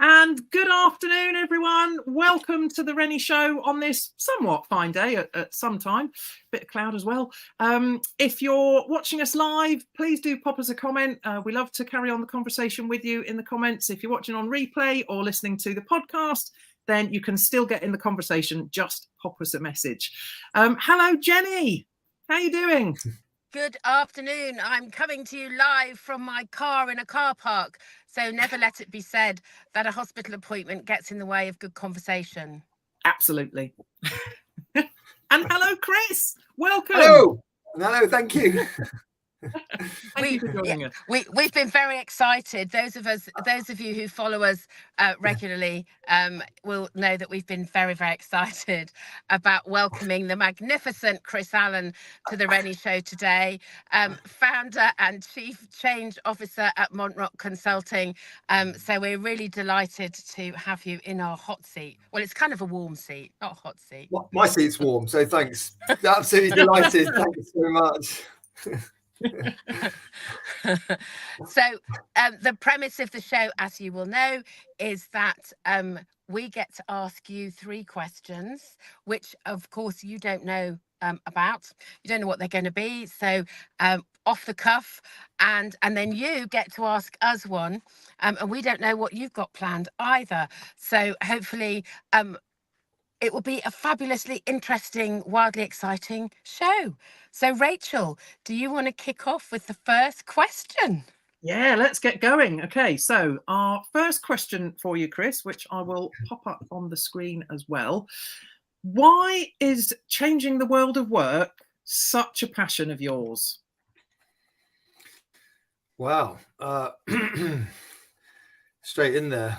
And good afternoon, everyone. Welcome to the Renny Show on this somewhat fine day at some time. Bit of cloud as well. If you're watching us live, please do pop us a comment. We love to carry on the conversation with you in the comments. If you're watching on replay or listening to the podcast, then you can still get in the conversation. Just pop us a message. Hello, Jenny. How are you doing? Good afternoon. I'm coming to you live from my car in a car park. So never let it be said that a hospital appointment gets in the way of good conversation. Absolutely. And hello, Chris. Welcome. Hello, thank you. Thank you for joining us. We've been very excited. Those of you who follow us regularly will know that we've been very, very excited about welcoming the magnificent Chris Allen to the Renny Show today, founder and chief change officer at MONTROC Consulting. So we're really delighted to have you in our hot seat. Well, it's kind of a warm seat, not a hot seat. My seat's warm, so thanks. Absolutely delighted. Thank you so much. So the premise of the show, as you will know, is that we get to ask you 3 questions, which of course you don't know about. You don't know what they're going to be. So off the cuff, and then you get to ask us one, and we don't know what you've got planned either. So hopefully it will be a fabulously interesting, wildly exciting show. So, Rachel, do you want to kick off with the first question? Yeah, let's get going. Okay, so our first question for you, Chris, which I will pop up on the screen as well. Why is changing the world of work such a passion of yours? Wow. Straight in there.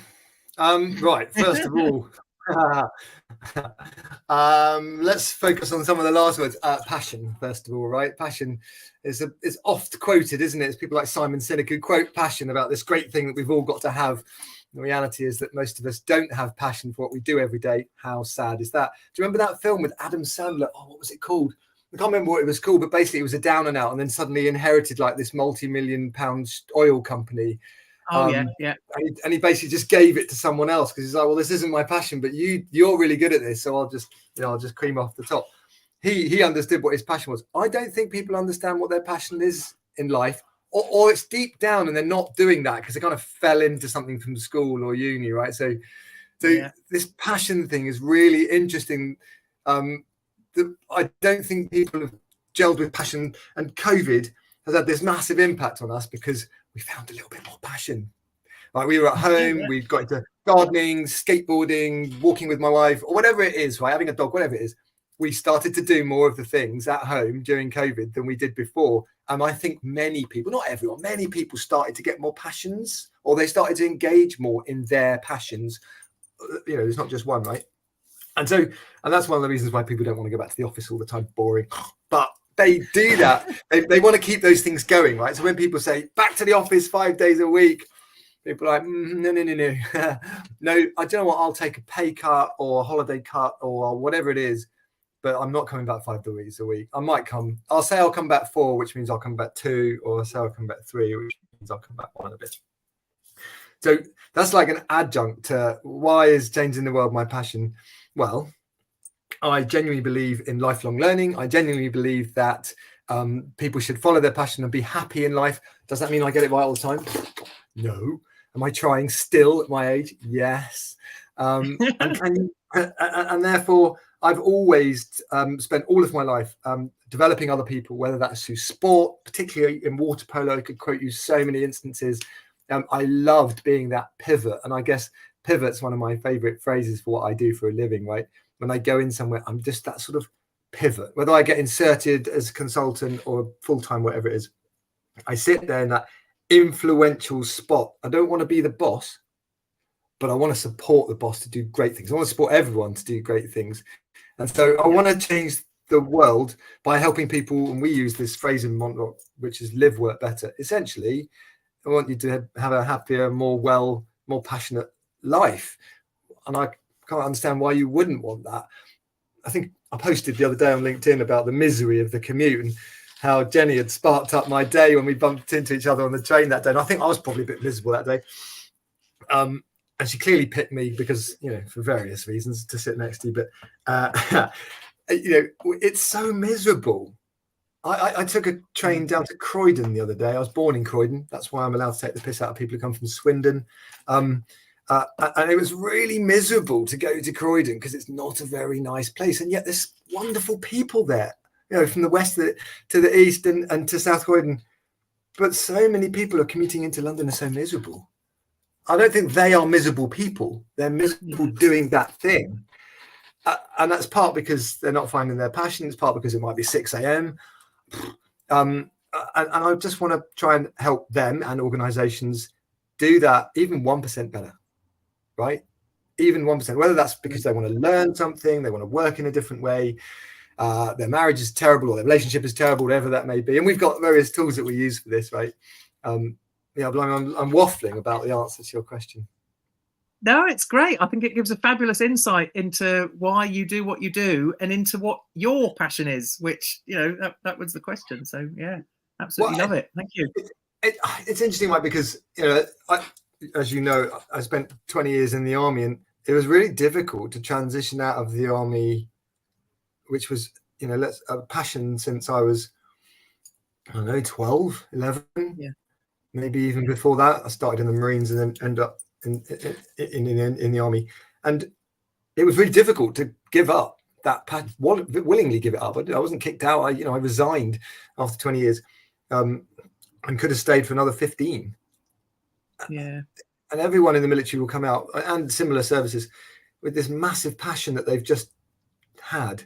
Right, first of all, let's focus on some of the last words. Passion, first of all, right? Passion is oft quoted, isn't it? It's people like Simon Sinek who quote passion about this great thing that we've all got to have. The reality is that most of us don't have passion for what we do every day. How sad is that? Do you remember that film with Adam Sandler? Oh, what was it called? I can't remember what it was called, but basically it was a down and out, and then suddenly inherited like this multi-million-pound oil company. Oh, yeah. And he basically just gave it to someone else because he's like, well, this isn't my passion, but you're really good at this, so I'll just cream off the top. He understood what his passion was. I don't think people understand what their passion is in life, or it's deep down and they're not doing that because they kind of fell into something from school or uni, right? So This passion thing is really interesting. I don't think people have gelled with passion, and COVID has had this massive impact on us because we found a little bit more passion. Like we were at home, we got into gardening, skateboarding, walking with my wife, or whatever it is, right? Having a dog, whatever it is. We started to do more of the things at home during COVID than we did before. And I think many people, not everyone, many people started to get more passions, or they started to engage more in their passions. You know, there's not just one, right? And that's one of the reasons why people don't want to go back to the office all the time, boring. But they do that. They want to keep those things going, right? So when people say back to the office 5 days a week, people are like, no. No, I don't know what, I'll take a pay cut or a holiday cut or whatever it is, but I'm not coming back 5 days a week. I might come. I'll say I'll come back 4, which means I'll come back 2, or I'll say I'll come back 3, which means I'll come back 1 a bit. So that's like an adjunct to why is changing the world my passion? Well, I genuinely believe in lifelong learning. I genuinely believe that people should follow their passion and be happy in life. Does that mean I get it right all the time? No. Am I trying still at my age? Yes. And therefore, I've always spent all of my life developing other people, whether that's through sport, particularly in water polo. I could quote you so many instances. I loved being that pivot. And I guess pivot's one of my favorite phrases for what I do for a living, right? When I go in somewhere, I'm just that sort of pivot. Whether I get inserted as a consultant or full-time, whatever it is, I sit there in that influential spot. I don't want to be the boss, but I want to support the boss to do great things. I want to support everyone to do great things. And so I want to change the world by helping people, and we use this phrase in MONTROC, which is live, work better. Essentially, I want you to have a happier, more passionate life. And I can't understand why you wouldn't want that. I think I posted the other day on LinkedIn about the misery of the commute and how Jenny had sparked up my day when we bumped into each other on the train that day. And I think I was probably a bit miserable that day. and she clearly picked me because, you know, for various reasons to sit next to you. But, you know, it's so miserable. I took a train down to Croydon the other day. I was born in Croydon. That's why I'm allowed to take the piss out of people who come from Swindon. And it was really miserable to go to Croydon because it's not a very nice place. And yet there's wonderful people there, you know, from the west to the east and to South Croydon. But so many people are commuting into London are so miserable. I don't think they are miserable people. They're miserable doing that thing. And that's part because they're not finding their passion. It's part because it might be 6 a.m. And I just want to try and help them and organizations do that even 1% better, right? Even 1%, whether that's because they want to learn something, they want to work in a different way, their marriage is terrible or their relationship is terrible, whatever that may be. And we've got various tools that we use for this, right? Yeah, but I'm waffling about the answer to your question. No, it's great. I think it gives a fabulous insight into why you do what you do and into what your passion is, which, you know, that was the question. So, yeah, absolutely love it. Thank you. It's interesting, Mike, because, you know, as you know, I spent 20 years in the army, and it was really difficult to transition out of the army, which was, you know, a passion since I was, I don't know, 12, 11, maybe even before that. I started in the Marines and then ended up in the army, and it was really difficult to give up that willingly give it up. I wasn't kicked out. I resigned after 20 years, and could have stayed for another 15. Yeah. And everyone in the military will come out, and similar services, with this massive passion that they've just had,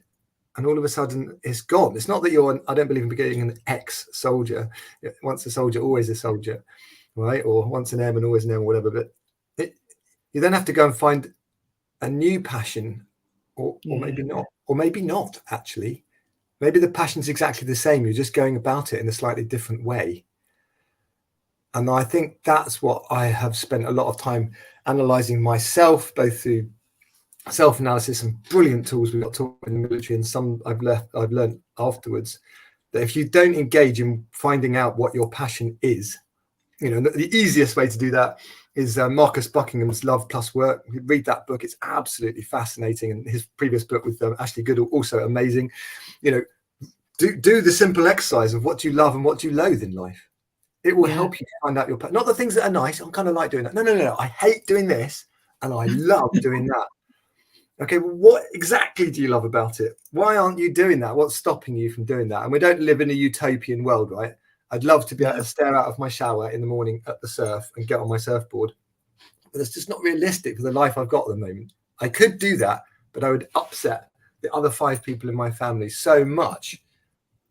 and all of a sudden it's gone. It's not that I don't believe in being an ex-soldier. Once a soldier, always a soldier, right? Or once an airman, always an airman, whatever. But you then have to go and find a new passion, or maybe not, or maybe not, actually. Maybe the passion's exactly the same. You're just going about it in a slightly different way. And I think that's what I have spent a lot of time analysing myself, both through self-analysis and brilliant tools we got taught in the military, and some I've learned afterwards, that if you don't engage in finding out what your passion is, you know, the easiest way to do that is Marcus Buckingham's Love Plus Work. Read that book. It's absolutely fascinating. And his previous book with Ashley Goodall, also amazing. You know, do the simple exercise of what do you love and what do you loathe in life. It will help you find out your passion. Not the things that are nice. I kind of like doing that. No. I hate doing this and I love doing that. Okay, well, what exactly do you love about it? Why aren't you doing that? What's stopping you from doing that? And we don't live in a utopian world, right? I'd love to be able to stare out of my shower in the morning at the surf and get on my surfboard. But it's just not realistic for the life I've got at the moment. I could do that, but I would upset the other 5 people in my family so much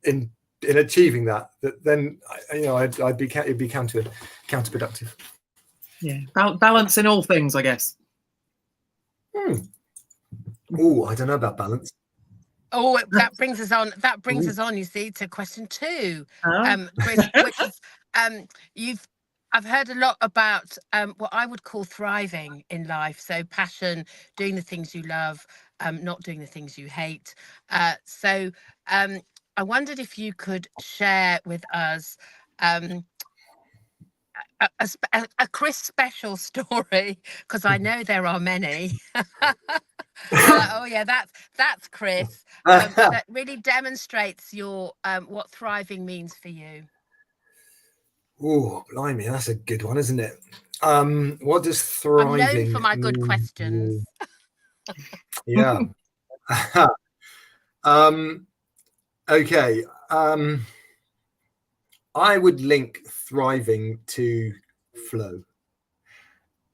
in achieving that then, you know, it'd be counterproductive. Yeah, balance in all things, I guess. Oh, I don't know about balance. Oh, that brings us on. That brings us on, you see, to question 2, Chris, which is I've heard a lot about what I would call thriving in life. So passion, doing the things you love, not doing the things you hate. So I wondered if you could share with us a Chris special story, because I know there are many. Oh yeah, that's Chris. That really demonstrates your what thriving means for you. Oh, blimey, that's a good one, isn't it? What does thriving? I'm known for my good questions. Yeah. Okay. I would link thriving to flow.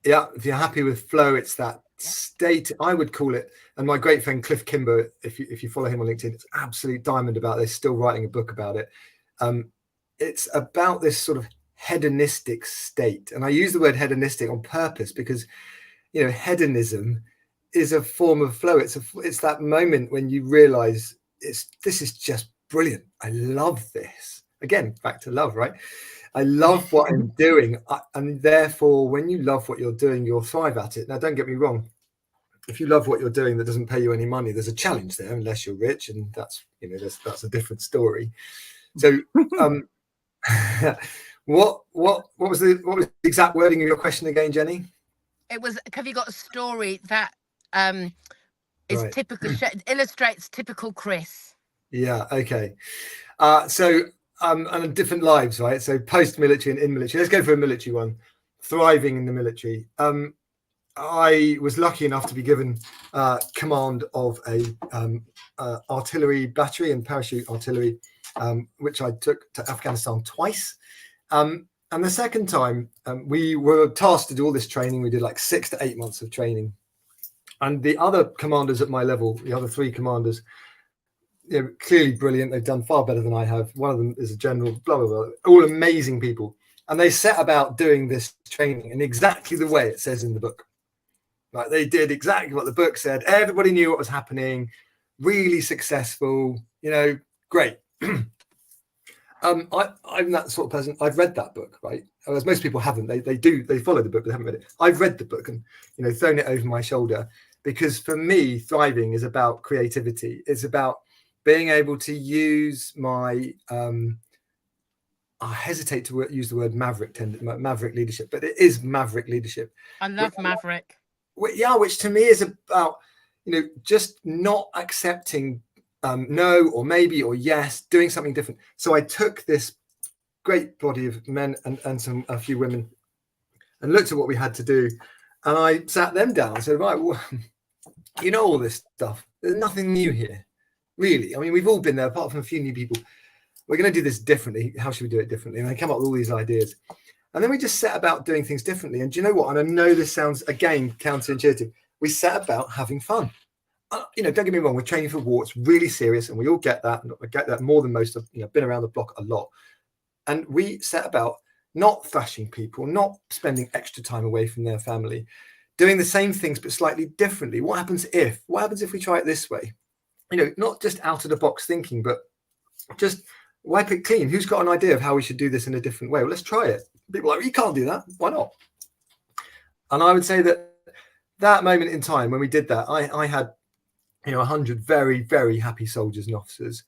Yeah, if you're happy with flow, it's that state, I would call it. And my great friend Cliff Kimber, if you follow him on LinkedIn, it's absolute diamond about this, still writing a book about it. It's about this sort of hedonistic state. And I use the word hedonistic on purpose because, you know, hedonism is a form of flow. It's that moment when you realize this is just brilliant. I love this. Again, back to love, right? I love what I'm doing. And therefore, when you love what you're doing, you'll thrive at it. Now, don't get me wrong. If you love what you're doing that doesn't pay you any money, there's a challenge there, unless you're rich. And that's, you know, that's a different story. So what was the exact wording of your question again, Jenny? It was. Have you got a story that is Right. typical, illustrates typical Chris? Yeah. Okay. And different lives, right? So post-military and in military. Let's go for a military one. Thriving in the military. I was lucky enough to be given command of a artillery battery and parachute artillery, which I took to Afghanistan twice. And the second time, we were tasked to do all this training. We did like 6 to 8 months of training. And the other commanders at my level, the other 3 commanders, clearly brilliant. They've done far better than I have. One of them is a general, blah, blah, blah. All amazing people. And they set about doing this training in exactly the way it says in the book. Like, they did exactly what the book said. Everybody knew what was happening. Really successful. Great. I'm that sort of person. I've read that book, right? Whereas most people haven't. They follow the book, but they haven't read it. I've read the book and thrown it over my shoulder, because for me, thriving is about creativity. It's about being able to use my I hesitate to use the word maverick leadership, but it is maverick leadership. I love maverick. Which to me is about just not accepting no or maybe or yes, doing something different. So I took this great body of men and a few women and looked at what we had to do, and I sat them down and said, right, well, all this stuff, there's nothing new here, really. I mean, we've all been there apart from a few new people. We're going to do this differently. How should we do it differently? And I came up with all these ideas. And then we just set about doing things differently. And do you know what? And I know this sounds, again, counterintuitive. We set about having fun. Don't get me wrong. We're training for war. It's really serious. And we all get that. And I get that more than most of, been around the block a lot. And we set about not thrashing people, not spending extra time away from their family, doing the same things, but slightly differently. What happens if we try it this way? Not just out of the box thinking, but just wipe it clean. Who's got an idea of how we should do this in a different way? Well, let's try it. People are like, you can't do that. Why not? And I would say that moment in time when we did that, I had 100 very, very happy soldiers and officers.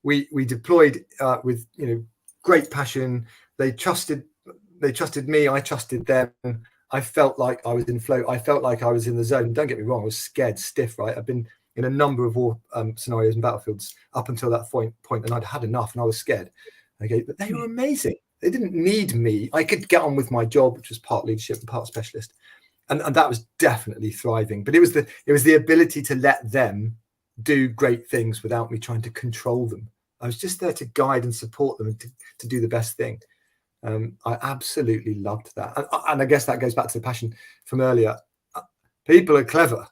We deployed with great passion. They trusted me. I trusted them. I felt like I was in flow. I felt like I was in the zone. Don't get me wrong. I was scared stiff, right? I've been in a number of war scenarios and battlefields up until that point, and I'd had enough, and I was scared. Okay, but they were amazing. They didn't need me. I could get on with my job, which was part leadership and part specialist, and that was definitely thriving. But it was the ability to let them do great things without me trying to control them. I was just there to guide and support them and to do the best thing. I absolutely loved that, and I guess that goes back to the passion from earlier. People are clever.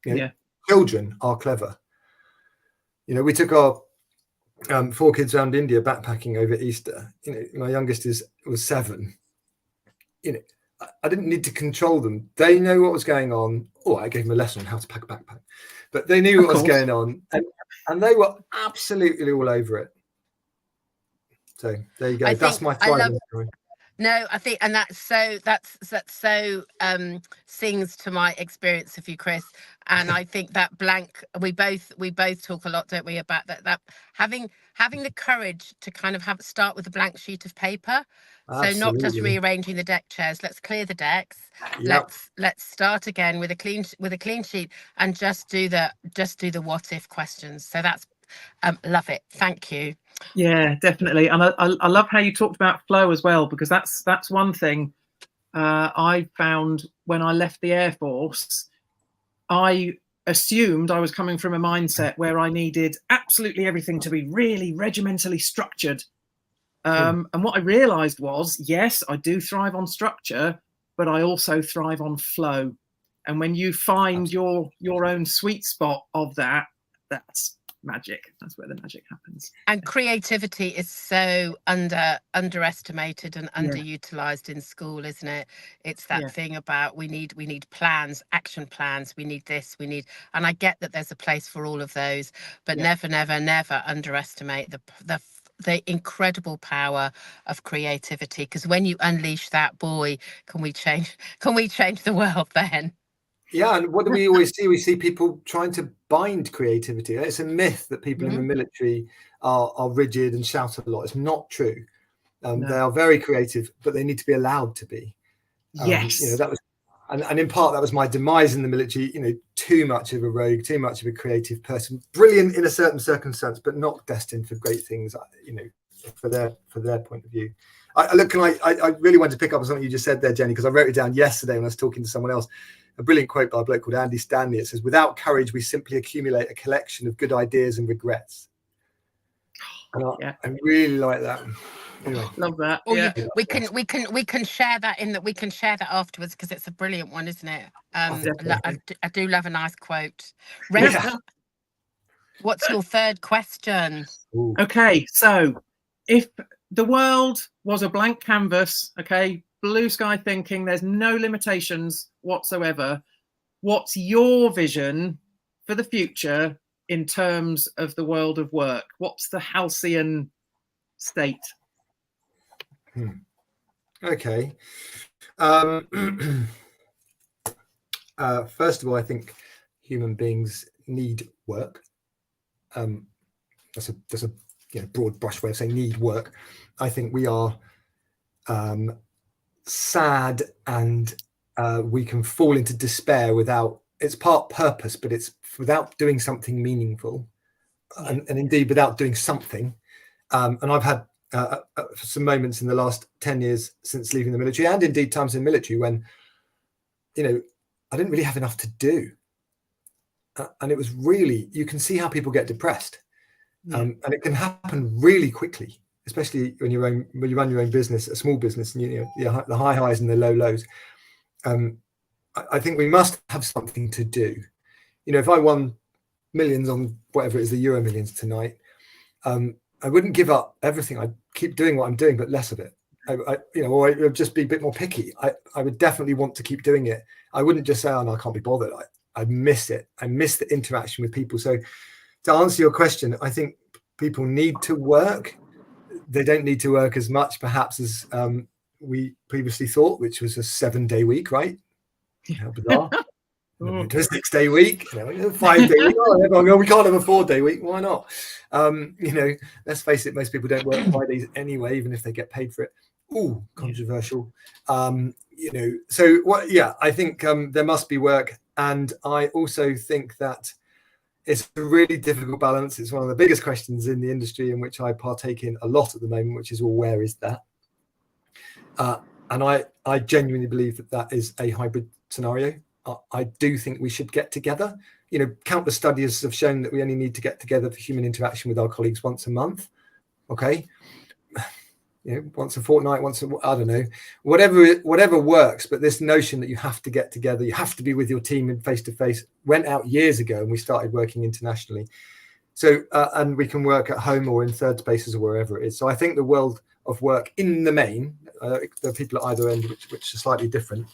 Yeah. Children are clever. We took our 4 kids around India backpacking over Easter. My youngest was 7. I didn't need to control them. They know what was going on. Oh, I gave them a lesson on how to pack a backpack, but they knew what was going on, and they were absolutely all over it. So there you go. That's my thriving story. No, I think, and that's so sings to my experience of you, Chris. And I think that blank, we both talk a lot, don't we, about that having the courage to kind of start with a blank sheet of paper. Absolutely. So not just rearranging the deck chairs. Let's clear the decks. Yep. Let's start again with a clean sheet and just do the what if questions. So that's love it. Thank you. Yeah, definitely. And I love how you talked about flow as well, because that's one thing I found when I left the Air Force. I assumed I was coming from a mindset where I needed absolutely everything to be really regimentally structured. And what I realized was, yes, I do thrive on structure, but I also thrive on flow. And when you find your own sweet spot of that, that's magic. That's where the magic happens. And creativity is so underestimated and underutilized in school, isn't it? It's that thing about we need plans, action plans. We need this. And I get that there's a place for all of those, but never underestimate the incredible power of creativity. Because when you unleash that, boy, can we change the world then? Yeah, and what do we always see? We see people trying to bind creativity. It's a myth that people in the military are rigid and shout a lot. It's not true. No. They are very creative, but they need to be allowed to be. Yes. That was And in part that was my demise in the military. You know, too much of a rogue, too much of a creative person, brilliant in a certain circumstance, but not destined for great things. You know, for their point of view. I really wanted to pick up on something you just said there, Jenny, because I wrote it down yesterday when I was talking to someone else. A brilliant quote by a bloke called Andy Stanley. It says, "Without courage, we simply accumulate a collection of good ideas and regrets." And I really like that. Anyway. Love that. Or Yeah. we can share that afterwards, because it's a brilliant one, isn't it? I do love a nice quote. Renny, what's your third question? Ooh. Okay, so if the world was a blank canvas, okay, blue sky thinking, there's no limitations whatsoever, what's your vision for the future in terms of the world of work? What's the halcyon state? Okay. First of all, I think human beings need work. That's a broad brush way of saying need work. I think we are sad, and we can fall into despair without. It's part purpose, but it's without doing something meaningful, and indeed without doing something. And I've had some moments in the last 10 years since leaving the military, and indeed times in the military, when, you know, I didn't really have enough to do. And it was really, you can see how people get depressed. And it can happen really quickly, especially when you run your own business, a small business, and you know the high highs and the low lows. I think we must have something to do. You know, if I won millions on whatever it is, the Euro Millions tonight, I wouldn't give up everything. I'd keep doing what I'm doing, but less of it. Or I would just be a bit more picky. I would definitely want to keep doing it. I wouldn't just say, "Oh no, I can't be bothered." I miss it. I miss the interaction with people. So, to answer your question, I think people need to work. They don't need to work as much, perhaps, as we previously thought, which was a 7-day week, right? How bizarre. To a 6-day week, 5-day week. Oh, we can't have a 4-day week. Why not? Let's face it, most people don't work Fridays anyway, even if they get paid for it. Ooh, controversial. So what? Yeah, I think there must be work, and I also think that it's a really difficult balance. It's one of the biggest questions in the industry, in which I partake in a lot at the moment, which is, well, where is that? And I genuinely believe that is a hybrid scenario. I do think we should get together. You know, countless studies have shown that we only need to get together for human interaction with our colleagues once a month. Okay. Once a fortnight, I don't know, whatever works. But this notion that you have to get together, you have to be with your team in face to face, went out years ago, and we started working internationally. So, and we can work at home or in third spaces or wherever it is. So I think the world of work in the main, there are people at either end which are slightly different,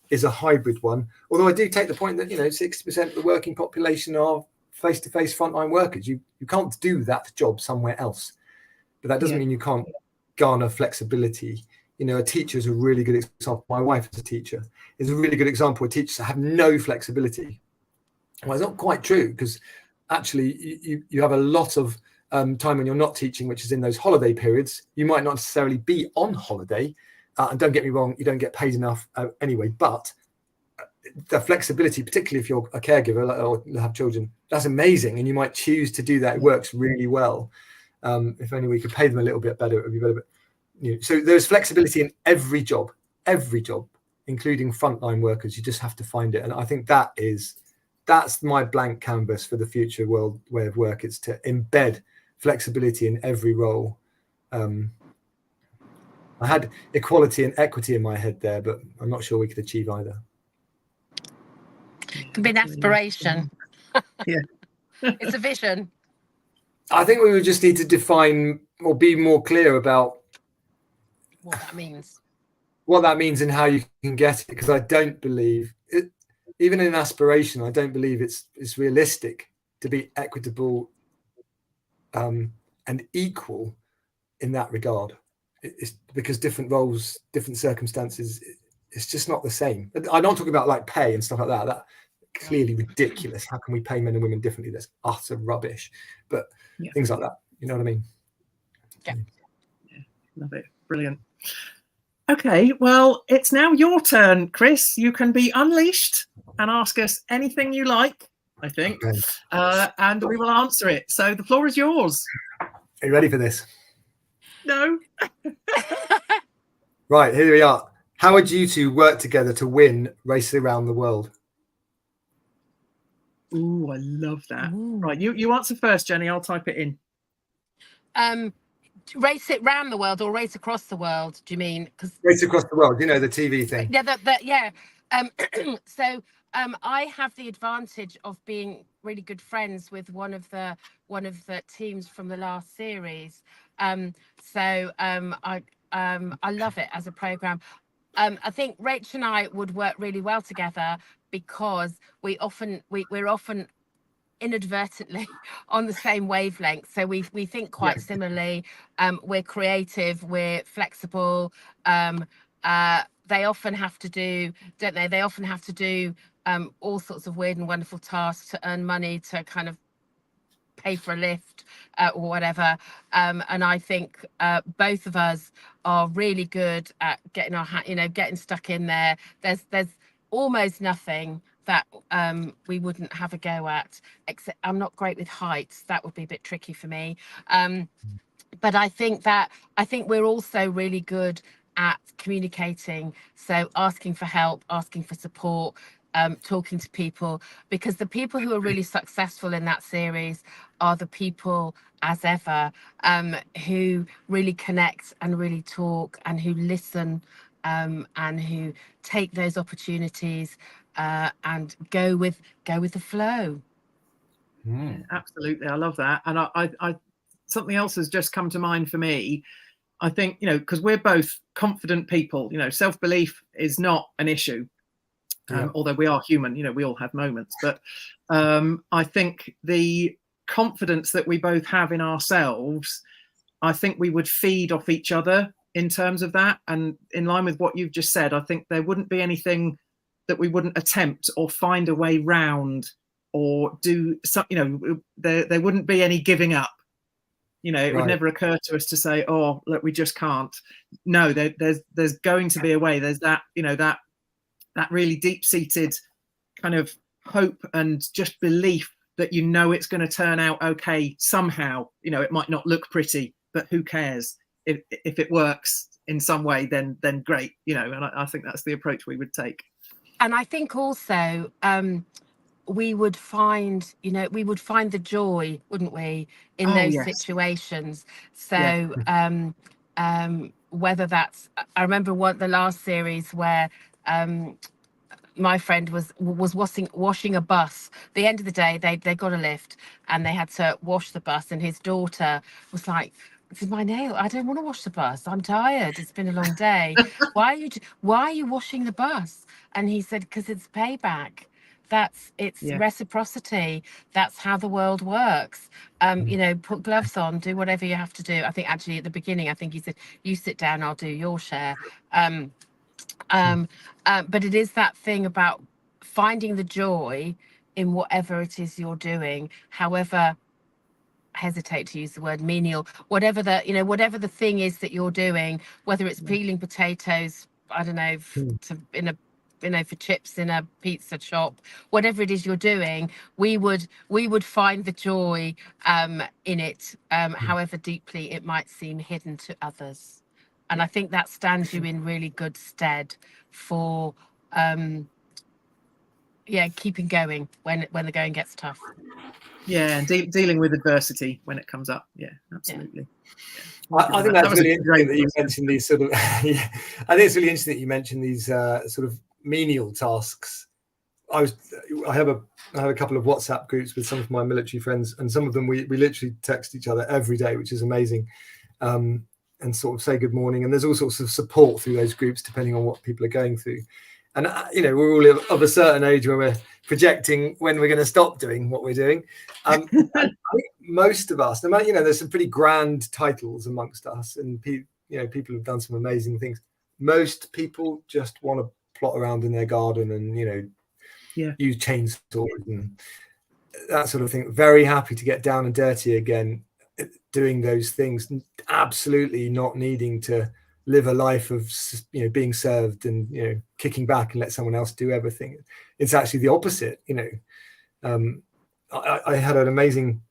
is a hybrid one. Although I do take the point that 60% of the working population are face-to-face frontline workers. You can't do that job somewhere else, but that doesn't mean you can't garner flexibility. A teacher is a really good example. My wife is a teacher. Is a really good example of teachers that have no flexibility. Well, it's not quite true, because actually you have a lot of time when you're not teaching, which is in those holiday periods. You might not necessarily be on holiday, and don't get me wrong, you don't get paid enough anyway, but the flexibility, particularly if you're a caregiver or have children, that's amazing, and you might choose to do that. It works really well. If only we could pay them a little bit better, it would be better. But, so there's flexibility in every job, including frontline workers. You just have to find it, and I think that's my blank canvas for the future world way of work. It's to embed flexibility in every role. I had equality and equity in my head there, but I'm not sure we could achieve either. It can be an aspiration. Yeah. It's a vision. I think we would just need to define or be more clear about what that means and how you can get it, because I don't believe it, even in aspiration, I don't believe it's realistic to be equitable and equal in that regard. It's because different roles, different circumstances, it's just not the same. I'm not talking about like pay and stuff like that. That's clearly ridiculous. How can we pay men and women differently? That's utter rubbish. But things like that, you know what I mean? Yeah. Love it. Brilliant. Okay, well, it's now your turn, Chris. You can be unleashed and ask us anything you like, I think, Okay. and we will answer it. So the floor is yours. Are you ready for this? No. Right, here we are. How would you two work together to win Race Around the World? Ooh, I love that. Ooh. Right, you answer first, Jenny. I'll type it in. Race it round the world or race across the world? Do you mean? Because Race Across the World, you know, the TV thing. yeah. So I have the advantage of being really good friends with one of the teams from the last series. I love it as a program. I think Rach and I would work really well together because we're often inadvertently on the same wavelength, so we think quite similarly. We're creative, we're flexible. They often have to do, don't they? They often have to do all sorts of weird and wonderful tasks to earn money to kind of pay for a lift or whatever. And I think both of us are really good at getting our getting stuck in there. There's almost nothing that we wouldn't have a go at, except I'm not great with heights. That would be a bit tricky for me. But I think we're also really good at communicating. So asking for help, asking for support, talking to people, because the people who are really successful in that series are the people, as ever, who really connect and really talk and who listen, and who take those opportunities and go with the flow. Yeah, absolutely, I love that. And I something else has just come to mind for me. I think, because we're both confident people, self-belief is not an issue. Although we are human, we all have moments. But I think the confidence that we both have in ourselves, I think we would feed off each other in terms of that. And in line with what you've just said, I think there wouldn't be anything that we wouldn't attempt or find a way round or do some, there wouldn't be any giving up. It would never occur to us to say, oh, look, we just can't. No, there's going to be a way. There's that, that really deep-seated kind of hope and just belief that it's going to turn out okay somehow. It might not look pretty, but who cares? If it works in some way, then great. And I think that's the approach we would take. And I think also we would find the joy, wouldn't we, in those situations? So whether that's, I remember the last series where my friend was washing a bus. The end of the day, they got a lift and they had to wash the bus, and his daughter was like, "This is my nail. I don't want to wash the bus. I'm tired. It's been a long day. Why are you washing the bus?" And he said, "Because it's payback. It's reciprocity. That's how the world works. Put gloves on, do whatever you have to do." I think actually at the beginning, I think he said, "You sit down, I'll do your share." But it is that thing about finding the joy in whatever it is you're doing, however, hesitate to use the word menial, whatever the thing is that you're doing, whether it's peeling potatoes, I don't know, for chips in a pizza shop, whatever it is you're doing, we would find the joy in it, however deeply it might seem hidden to others. And I think that stands you in really good stead for keeping going when the going gets tough. And dealing with adversity when it comes up. Absolutely. I think that's really interesting that you mentioned these sort of I think it's really interesting that you mentioned these sort of menial tasks. I have a couple of WhatsApp groups with some of my military friends, and some of them we literally text each other every day, which is amazing, and sort of say good morning. And there's all sorts of support through those groups depending on what people are going through. And we're all of a certain age where we're projecting when we're going to stop doing what we're doing. I think most of us, no matter, there's some pretty grand titles amongst us, and people have done some amazing things. Most people just want to plot around in their garden and use chainsaws and that sort of thing. Very happy to get down and dirty again, doing those things, absolutely not needing to live a life of, you know, being served and, you know, kicking back and let someone else do everything. It's actually the opposite. You know, I had an amazing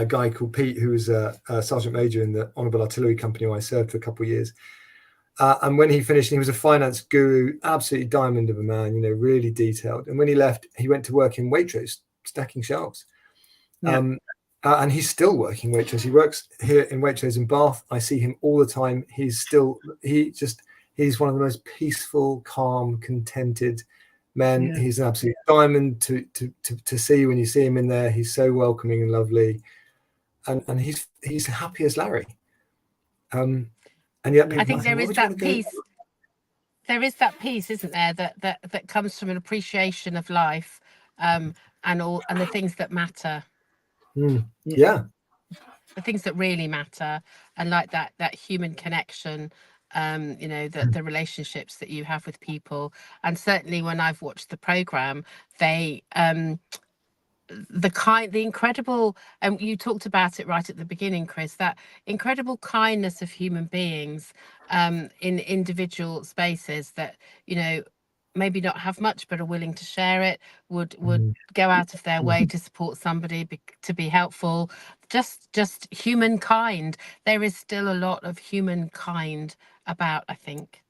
guy called Pete, who was a sergeant major in the Honourable Artillery Company, where I served for a couple of years. And when he finished, he was a finance guru, absolutely diamond of a man, you know, really detailed. And when he left, he went to work in Waitrose, stacking shelves. Yeah. And he's still working Waitrose. He works here in Waitrose in Bath. I see him all the time. He's one of the most peaceful, calm, contented men. Yeah. He's an absolute diamond to see when you see him in there. He's so welcoming and lovely, and he's happy as Larry. And yet, I think there is that piece. There is that piece, isn't there, that comes from an appreciation of life, and the things that matter. Yeah, the things that really matter, and like that human connection, you know, the relationships that you have with people. And certainly when I've watched the program, they the incredible, and you talked about it right at the beginning, Chris, that incredible kindness of human beings in individual spaces that, you know, maybe not have much but are willing to share it, would go out of their way to support somebody, to be helpful, just humankind. There is still a lot of humankind about, I think.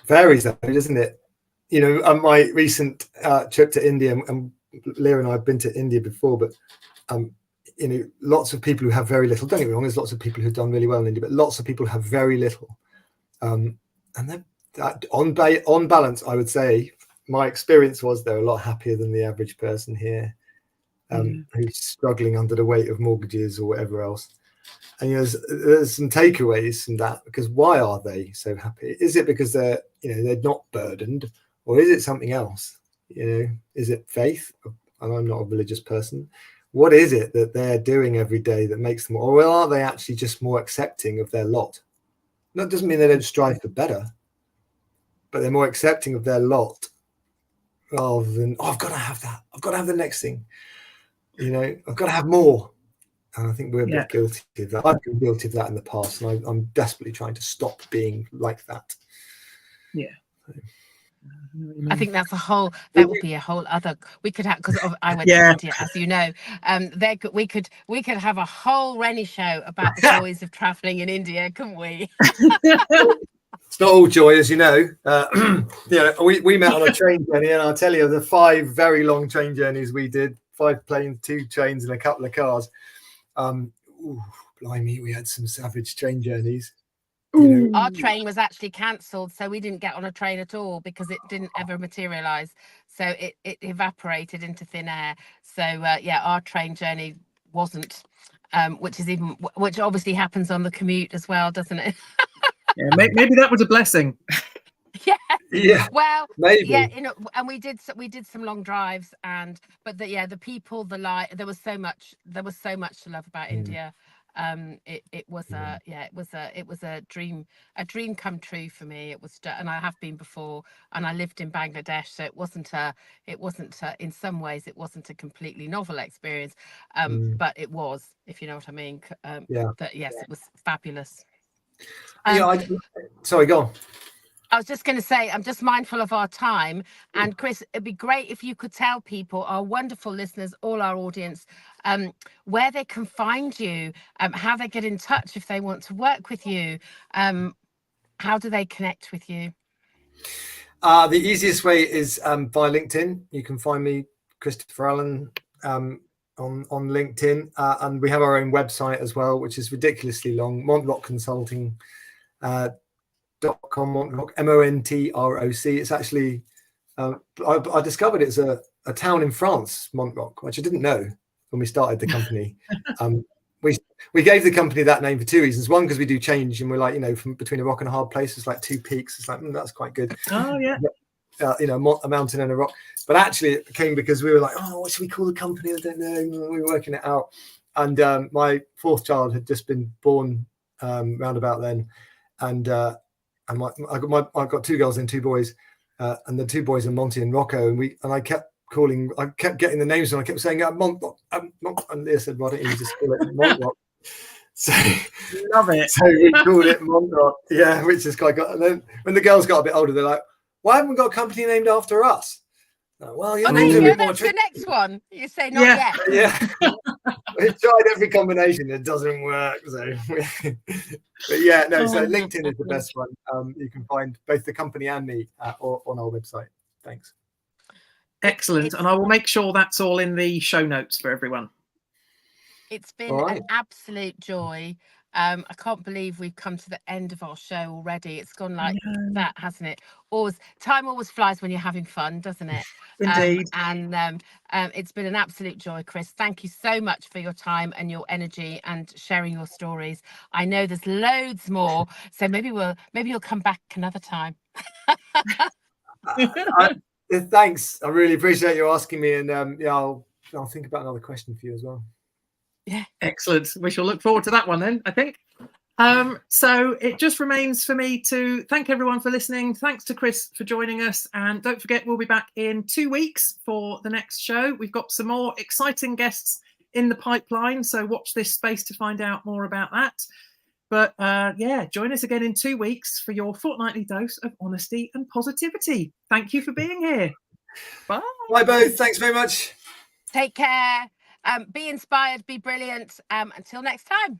Varies though, isn't it? You know, on my recent trip to India, and Leah and I have been to India before, but you know, lots of people who have very little. Don't get me wrong, there's lots of people who've done really well in India, but lots of people have very little. And then on balance, I would say my experience was they're a lot happier than the average person here, who's struggling under the weight of mortgages or whatever else. And you know, there's some takeaways from that, because why are they so happy? Is it because they're not burdened, or is it something else? You know, is it faith? And I'm not a religious person. What is it that they're doing every day that makes them, or are they actually just more accepting of their lot? That doesn't mean they don't strive for better, but they're more accepting of their lot rather than, oh, I've got to have that. I've got to have the next thing. You know, I've got to have more. And I think we're a bit guilty of that. I've been guilty of that in the past, and I'm desperately trying to stop being like that. Yeah. I think that would be a whole other, we could have, because I went to India, as you know, we could have a whole Renny show about the joys of traveling in India, couldn't we? It's not all joy, as you know. We met on a train journey, and I'll tell you, the 5 very long train journeys we did, 5 planes, 2 trains, and a couple of cars. Blimey, we had some savage train journeys. You know, our train was actually cancelled, so we didn't get on a train at all because it didn't ever materialize. So it evaporated into thin air. So our train journey wasn't, which obviously happens on the commute as well, doesn't it? Yeah, maybe that was a blessing. Yeah. Well, maybe. Yeah, you know, and we did some long drives, but the people, there was so much to love about India. It was a dream come true for me. It was, and I have been before, and I lived in Bangladesh, so it wasn't in some ways it wasn't a completely novel experience, but it was, if you know what I mean. It was fabulous. Sorry, go on. I was just going to say, I'm just mindful of our time. And Chris, it'd be great if you could tell people, our wonderful listeners, all our audience, where they can find you, how they get in touch if they want to work with you. How do they connect with you? The easiest way is via LinkedIn. You can find me, Christopher Allen, on LinkedIn. And we have our own website as well, which is ridiculously long, MONTROC Consulting .com, MONTROC, MONTROC. It's actually I discovered it's a town in France, MONTROC, which I didn't know when we started the company. We gave the company that name for 2 reasons. One, because we do change, and we're like, you know, from between a rock and a hard place, it's like 2 peaks. It's like, that's quite good. Oh yeah. You know, a mountain and a rock. But actually it came because we were like, oh, what should we call the company? I don't know. We were working it out. And my 4th child had just been born round about then. And I've got 2 girls and 2 boys, and the 2 boys are Monty and Rocco, and I kept getting the names, and I kept saying MONTROC, and Leah said, why don't you just call it MONTROC? So Love it. so we called it MONTROC. Yeah, which is quite good. And then when the girls got a bit older, they're like, "Why haven't we got a company named after us?" Like, well, Oh, things there are you a go. bit more That's your tricky. next one. You say not yet. Yeah. We've tried every combination, it doesn't work. So, but yeah, no. So LinkedIn is the best one. You can find both the company and me on our website. Thanks. Excellent. And I will make sure that's all in the show notes for everyone. It's been an absolute joy. I can't believe we've come to the end of our show already. It's gone like that, hasn't it? Time always flies when you're having fun, doesn't it? Indeed. It's been an absolute joy, Chris. Thank you so much for your time and your energy and sharing your stories. I know there's loads more, so maybe you'll come back another time. Thanks. I really appreciate you asking me, and I'll think about another question for you as well. Yeah. Excellent. We shall look forward to that one then, I think. So it just remains for me to thank everyone for listening. Thanks to Chris for joining us. And don't forget, we'll be back in 2 weeks for the next show. We've got some more exciting guests in the pipeline. So watch this space to find out more about that. But join us again in 2 weeks for your fortnightly dose of honesty and positivity. Thank you for being here. Bye. Bye both. Thanks very much. Take care. Be inspired, be brilliant. Until next time.